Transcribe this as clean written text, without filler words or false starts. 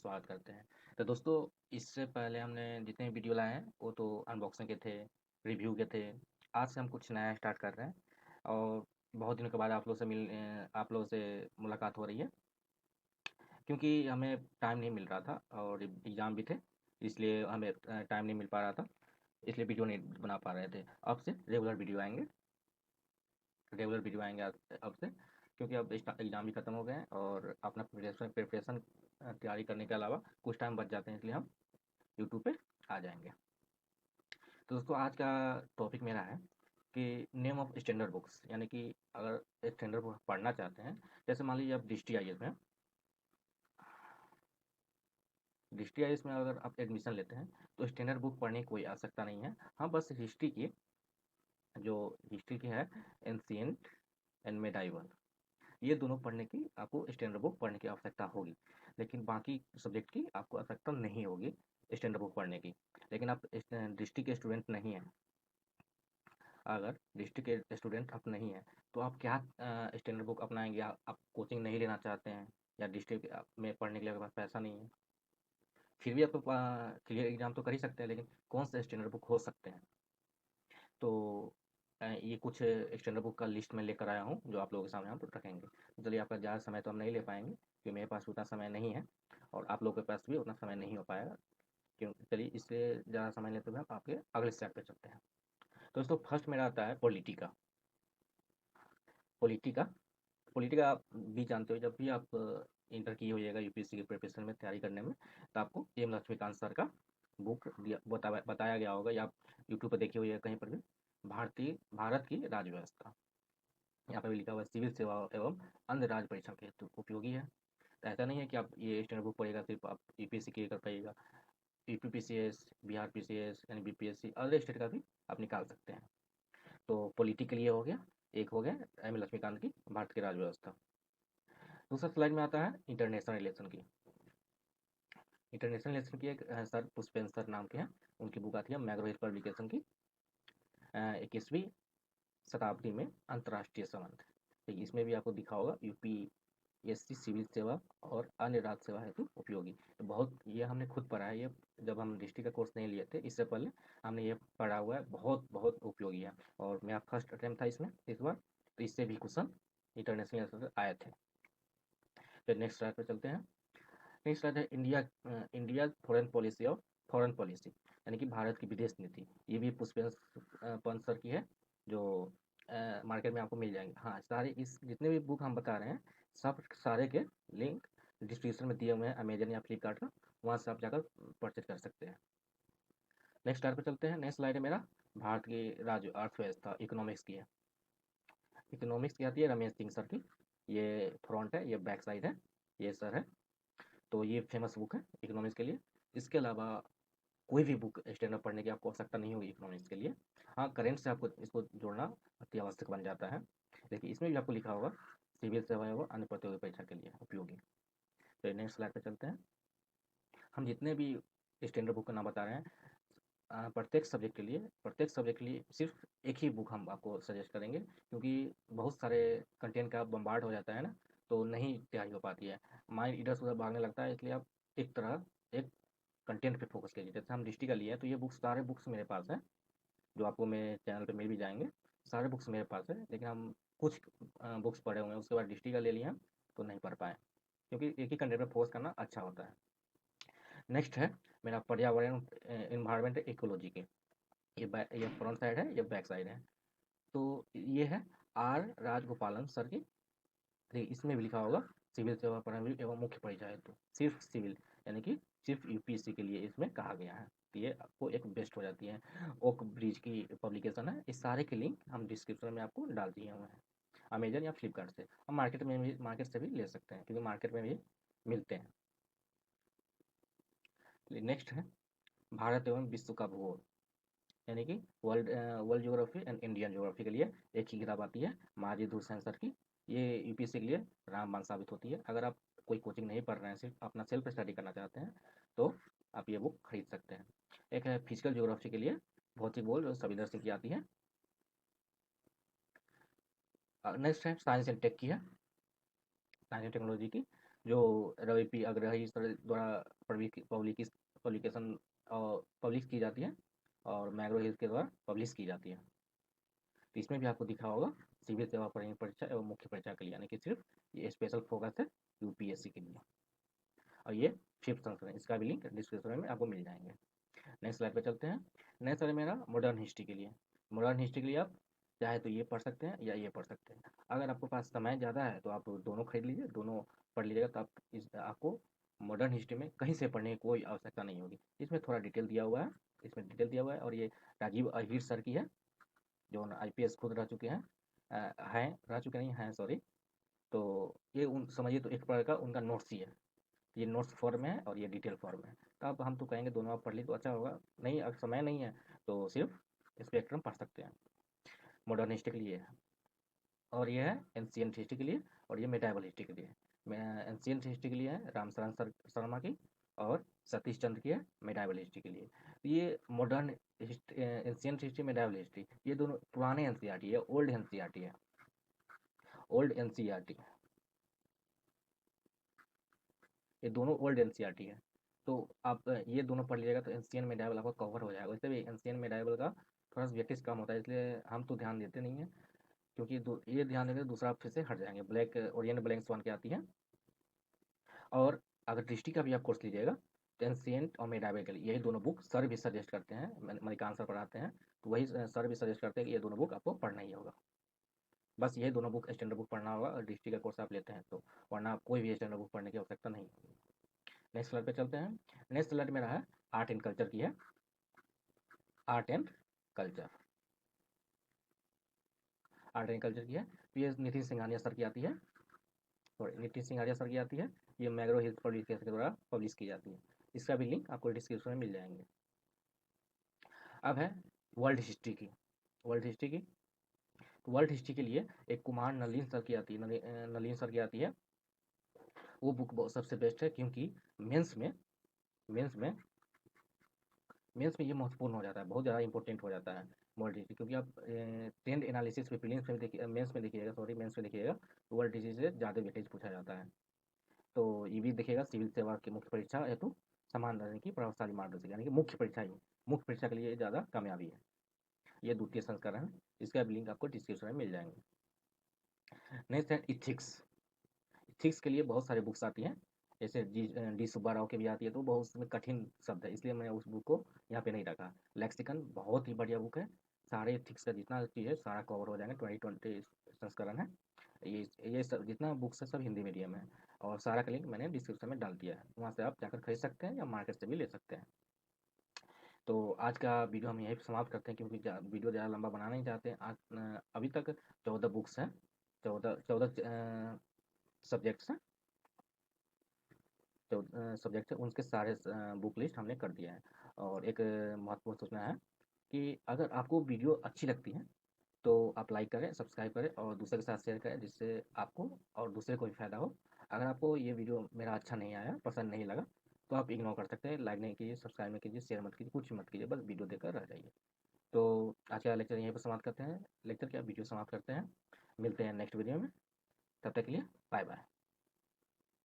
स्वागत करते हैं। तो दोस्तों, इससे पहले हमने जितने वीडियो लाए हैं वो तो अनबॉक्सिंग के थे, रिव्यू के थे। आज से हम कुछ नया स्टार्ट कर रहे हैं और बहुत दिनों के बाद आप लोगों से मुलाकात हो रही है, क्योंकि हमें टाइम नहीं मिल रहा था और एग्ज़ाम भी थे, इसलिए हमें टाइम नहीं मिल पा रहा था, इसलिए वीडियो नहीं बना पा रहे थे। अब से रेगुलर वीडियो आएंगे अब से, क्योंकि अब एग्ज़ाम भी ख़त्म हो गए हैं और अपना प्रिपरेशन तैयारी करने के अलावा कुछ टाइम बच जाते हैं, इसलिए हम यूट्यूब पे आ जाएंगे। तो दोस्तों, आज का टॉपिक मेरा है कि नेम ऑफ स्टैंडर्ड बुक्स, यानी कि अगर एक स्टैंडर्ड बुक पढ़ना चाहते हैं, जैसे मान लीजिए आप डिस्ट्री आई एस में अगर आप एडमिशन लेते हैं तो स्टैंडर्ड बुक पढ़ने की कोई आवश्यकता नहीं है। हाँ, बस हिस्ट्री की है, एंशिएंट एंड मेडाइवल, ये दोनों पढ़ने की आपको स्टैंडर्ड बुक पढ़ने की आवश्यकता होगी, लेकिन बाकी सब्जेक्ट की आपको आवश्यकता नहीं होगी स्टैंडर्ड बुक पढ़ने की। लेकिन आप डिस्ट्रिक्ट के स्टूडेंट नहीं हैं, अगर डिस्ट्रिक्ट के स्टूडेंट आप नहीं हैं तो आप क्या स्टैंडर्ड बुक अपनाएंगे? आप कोचिंग नहीं लेना चाहते हैं या डिस्ट्रिक्ट में पढ़ने के लिए आपके पास पैसा नहीं है, फिर भी आप क्लियर एग्जाम तो कर ही सकते हैं, लेकिन कौन से स्टैंडर्ड बुक हो सकते हैं? तो ये कुछ स्टैंडर्ड बुक का लिस्ट मैं लेकर आया हूँ जो आप लोगों के सामने हम रखेंगे। तो चलिए, आपका ज़्यादा समय तो हम नहीं ले पाएंगे क्योंकि मेरे पास उतना समय नहीं है और आप लोगों के पास भी उतना समय नहीं हो पाएगा, क्यों? चलिए, इसलिए ज़्यादा समय लेते हुए हम आपके अगले स्टेप पे चलते हैं। तो दोस्तों, फर्स्ट मेरा आता है पॉलिटिका। पॉलिटिका पॉलिटिका आप भी जानते हो, जब भी आप इंटर किए होइएगा यूपीएससी की प्रिपरेशन में तैयारी करने में, तो आपको एम लक्ष्मीकांत सर का बुक बताया गया होगा, या आप यूट्यूब पर देखे होइएगा कहीं पर भी। भारत की राज्य व्यवस्था, यहाँ पे भी लिखा हुआ है सिविल सेवा एवं अन्य राज्य परीक्षा के हेतु उपयोगी है। तो ऐसा नहीं है कि आप ये स्टैंडर्ड बुक पढ़ेगा सिर्फ आप यूपीएससी क्लियर कर पाइएगा, यूपी पीसीएस, बिहार पीसीएस यानी बीपीएससी, अदर स्टेट का भी आप निकाल सकते हैं। तो पॉलिटिकल ये हो गया, एक हो गया एम लक्ष्मीकांत की भारत की राज्य व्यवस्था। दूसरा स्लाइड में आता है इंटरनेशनल रिलेशन की। इंटरनेशनल रिलेशन की एक सर पुष्पेंद्र नाम के हैं, उनकी बुक आती है मैग्रो पब्लिकेशन की, 21वीं शताब्दी में अंतर्राष्ट्रीय संबंध। तो इसमें भी आपको दिखा होगा यूपीएससी सिविल सेवा और अन्य राज्य सेवा हेतु उपयोगी। तो बहुत ये हमने खुद पढ़ा है, ये जब हम डिस्ट्रिक्ट का कोर्स नहीं लिए थे इससे पहले हमने ये पढ़ा हुआ है, बहुत बहुत उपयोगी है और मेरा फर्स्ट अटेम्प्ट था इसमें इस बार, तो इससे भी क्वेश्चन इंटरनेशनल आए थे। फिर नेक्स्ट स्लाइड पर चलते हैं। नेक्स्ट स्लाइड है इंडिया फॉरेन पॉलिसी, यानी कि भारत की विदेश नीति। ये भी पुष्पेंद्र पंत सर की है, जो मार्केट में आपको मिल जाएंगे। हाँ, सारे इस जितने भी बुक हम बता रहे हैं, सब सारे के लिंक डिस्क्रिप्शन में दिए हुए हैं, अमेजन या फ्लिपकार्ट का, वहाँ से आप जाकर परचेज कर सकते हैं। नेक्स्ट स्लाइड पर चलते हैं। नेक्स्ट स्लाइड है मेरा भारत की राज्य अर्थव्यवस्था, इकोनॉमिक्स की है। इकोनॉमिक्स की आती है रमेश सिंह सर की, ये फ्रंट है, ये बैक साइड है, ये सर है। तो ये फेमस बुक है इकोनॉमिक्स के लिए। इसके अलावा कोई भी बुक स्टैंडर्ड पढ़ने की आपको आवश्यकता नहीं होगी इकोनॉमिक्स के लिए। हाँ, करेंट से आपको इसको जोड़ना अति आवश्यक बन जाता है, लेकिन इसमें भी आपको लिखा होगा सिविल सेवा एवं अन्य प्रतियोगी परीक्षा के लिए उपयोगी। तो नेक्स्ट स्लाइड पर चलते हैं। हम जितने भी स्टैंडर्ड बुक का नाम बता रहे हैं, प्रत्येक सब्जेक्ट के लिए सिर्फ एक ही बुक हम आपको सजेस्ट करेंगे, क्योंकि बहुत सारे कंटेंट का बम्बार्ड हो जाता है ना, तो नहीं तैयारी हो पाती है, माइंड इधर से उधर भागने लगता है, इसलिए आप एक कंटेंट पे फोकस कीजिए। जैसे हम डिस्ट्रिक्ट का लिए हैं तो ये सारे बुक्स मेरे पास हैं, जो आपको मेरे चैनल पे मिल भी जाएंगे। सारे बुक्स मेरे पास है, लेकिन हम कुछ बुक्स पढ़े हुए हैं, उसके बाद डिस्ट्रिक्ट का ले लिए हैं तो नहीं पढ़ पाए, क्योंकि एक ही कंटेंट पे फोकस करना अच्छा होता है। नेक्स्ट है मेरा पर्यावरण, इन्वायरमेंट इकोलॉजी के, ये फ्रंट साइड है, ये बैक साइड है। तो ये है आर राजगोपालन सर की। देखिए, इसमें भी लिखा होगा सिविल सेवा प्रारंभिक एवं मुख्य परीक्षा हेतु, सिर्फ सिविल, यानी कि सिर्फ यूपीएससी के लिए इसमें कहा गया है। तो ये आपको एक बेस्ट हो जाती है। ओक ब्रिज की पब्लिकेशन है, इस सारे के लिंक हम डिस्क्रिप्शन में आपको डाल दिए हुए हैं, अमेजन या फ्लिपकार्ट से। हम मार्केट से भी ले सकते हैं, क्योंकि मार्केट में भी मिलते हैं। नेक्स्ट है भारत एवं विश्व का भूगोल, यानी कि world geography and Indian geography के लिए एक ही किताब आती है, माजिद हुसैन सर की। ये यूपीएससी के लिए रामबाण साबित होती है। अगर आप कोई कोचिंग नहीं पढ़ रहे हैं, सिर्फ अपना सेल्फ स्टडी करना चाहते हैं, तो आप ये बुक खरीद सकते हैं। एक है फिजिकल ज्योग्राफी के लिए भौतिक भूगोल, जो सविंदर सिंह की आती है। नेक्स्ट है साइंस एंड टेक की है, साइंस एंड टेक्नोलॉजी की, जो रवि पी अग्रही सर द्वारा पब्लिकेशन और पब्लिश की जाती है और मैग्रो हिल्स के द्वारा पब्लिश की जाती है। तो इसमें भी आपको दिखा होगा सिविल सेवा परीक्षा एवं मुख्य परीक्षा के लिए, यानी कि सिर्फ ये स्पेशल फोकस है यूपीएससी के लिए। और ये 5th संस्करण, इसका भी लिंक डिस्क्रिप्शन में आपको मिल जाएंगे। नेक्स्ट स्लाइड पे चलते हैं। नेक्स्ट है मेरा मॉडर्न हिस्ट्री के लिए। मॉडर्न हिस्ट्री के लिए आप चाहे तो ये पढ़ सकते हैं या ये पढ़ सकते हैं। अगर आपके पास समय ज़्यादा है तो आप दोनों खरीद लीजिए, दोनों पढ़ लीजिएगा, तो आपको मॉडर्न हिस्ट्री में कहीं से पढ़ने की कोई आवश्यकता नहीं होगी। इसमें थोड़ा डिटेल दिया हुआ है, और ये राजीव अहिर सर की है, जो IPS खुद रह चुके हैं, रह चुके नहीं हैं, सॉरी। तो ये उन समझिए तो एक प्रकार का उनका नोट्स ही है। ये नोट्स फॉर्म में है और ये डिटेल फॉर्म में है। तो अब हम तो कहेंगे दोनों आप पढ़ ली तो अच्छा होगा। नहीं, अगर समय नहीं है तो सिर्फ स्पेक्ट्रम पढ़ सकते हैं। मॉडर्न हिस्ट्री के लिए है, और ये है एंशिएंट हिस्ट्री के लिए, और ये मेडाइवल हिस्ट्री के लिए। एंशिएंट हिस्ट्री के लिए है रामशरण शर्मा की, और सतीश चंद्र की है मेडाइवल हिस्ट्री के लिए। तो ये modern ancient history, medieval history, ये दोनों पुराने एनसीईआरटी है, ओल्ड एनसीईआरटी है, ओल्ड एनसीईआरटी, ये दोनों ओल्ड एनसीईआरटी है। तो आप ये दोनों पढ़ लीजिएगा तो एंशिएंट मेडाइवल आपका कवर हो जाएगा। वैसे भी एंशिएंट मेडाइवल का थोड़ा सा वेटेज कम होता है, इसलिए हम तो ध्यान देते नहीं हैं, क्योंकि ये ध्यान देंगे दूसरा फिर से हट जाएंगे। ओरिएंट ब्लैंक स्वान की आती है। और अगर दृष्टि का भी आप कोर्स लीजिएगा तो एंशिएंट और मेडाइवल के लिए यही दोनों बुक सर भी सजेस्ट करते हैं, मणिकांत सर पढ़ाते हैं, तो वही सर भी सजेस्ट करते हैं कि ये दोनों बुक आपको पढ़ना ही होगा। बस यही दोनों बुक स्टैंडर्ड बुक पढ़ना होगा, और दृष्टि का कोर्स आप लेते हैं तो, वरना आप कोई भी स्टैंडर्ड बुक पढ़ने की आवश्यकता नहीं। नेक्स्ट स्लाइड पे चलते हैं। नेक्स्ट स्लाइड मेरा है आर्ट एंड कल्चर की है। Art and culture, art and culture की है। ये नितिन सिंघानिया सर की आती है, और नितिन सिंघानिया सर की आती है। ये मैग्रो हिल्स पब्लिकेशन के द्वारा पब्लिश की जाती है। इसका भी लिंक आपको डिस्क्रिप्शन में मिल जाएंगे। अब है वर्ल्ड हिस्ट्री की। वर्ल्ड हिस्ट्री की, तो वर्ल्ड हिस्ट्री के लिए एक कुमार नलिन सर की आती है, नलिन सर की आती है। वो बुक सबसे बेस्ट है, क्योंकि मेंस में मेंस में मेंस में ये महत्वपूर्ण हो जाता है, बहुत ज़्यादा इंपॉर्टेंट हो जाता है वर्ल्ड हिस्ट्री। क्योंकि आप ट्रेंड एनालिसिस में, प्रीलिम्स में देखिए, मेंस में देखिएगा, सॉरी मेंस में देखिएगा, तो वर्ल्ड हिस्ट्री से ज़्यादा वेटेज पूछा जाता है। तो ये भी देखिएगा सिविल सेवा की मुख्य परीक्षा हेतु समान रहने की प्रभावशाली मार्गदर्शक, यानी कि मुख्य परीक्षा ही, मुख्य परीक्षा के लिए ज़्यादा कामयाबी है। ये द्वितीय संस्करण है, इसका भी लिंक आपको डिस्क्रिप्शन में मिल जाएंगे। नेक्स्ट है इथिक्स। इथिक्स के लिए बहुत सारे बुक्स आती हैं, जैसे डी सुब्बा राव की भी आती है, तो बहुत उसमें कठिन शब्द है, इसलिए मैंने उस बुक को यहाँ पे नहीं रखा। लेक्सिकन बहुत ही बढ़िया बुक है, सारे इथिक्स का जितना चीज़ है सारा कवर हो जाएगा। 2020 संस्करण है ये सब, जितना बुक्स है सब हिंदी मीडियम है, और सारा का लिंक मैंने डिस्क्रिप्शन में डाल दिया है, वहाँ से आप जाकर खरीद सकते हैं या मार्केट से भी ले सकते हैं। तो आज का वीडियो हम यहीं पर समाप्त करते हैं, क्योंकि वीडियो ज़्यादा लंबा बनाना नहीं चाहते। आज अभी तक 14 बुक्स हैं, 14 सब्जेक्ट्स हैं, जो सब्जेक्ट है उनके सारे बुक लिस्ट हमने कर दिया है। और एक महत्वपूर्ण सूचना है कि अगर आपको वीडियो अच्छी लगती है तो आप लाइक करें, सब्सक्राइब करें और दूसरे के साथ शेयर करें, जिससे आपको और दूसरे को भी फ़ायदा हो। अगर आपको ये वीडियो मेरा अच्छा नहीं आया, पसंद नहीं लगा, तो आप इग्नोर कर सकते हैं, लाइक नहीं कीजिए, सब्सक्राइब नहीं कीजिए, शेयर मत कीजिए, कुछ मत कीजिए, बस वीडियो देखकर रह जाइए। तो आज का लेक्चर यहीं पर समाप्त करते हैं, लेक्चर क्या वीडियो समाप्त करते हैं। मिलते हैं नेक्स्ट वीडियो में, तब तक के लिए बाय बाय।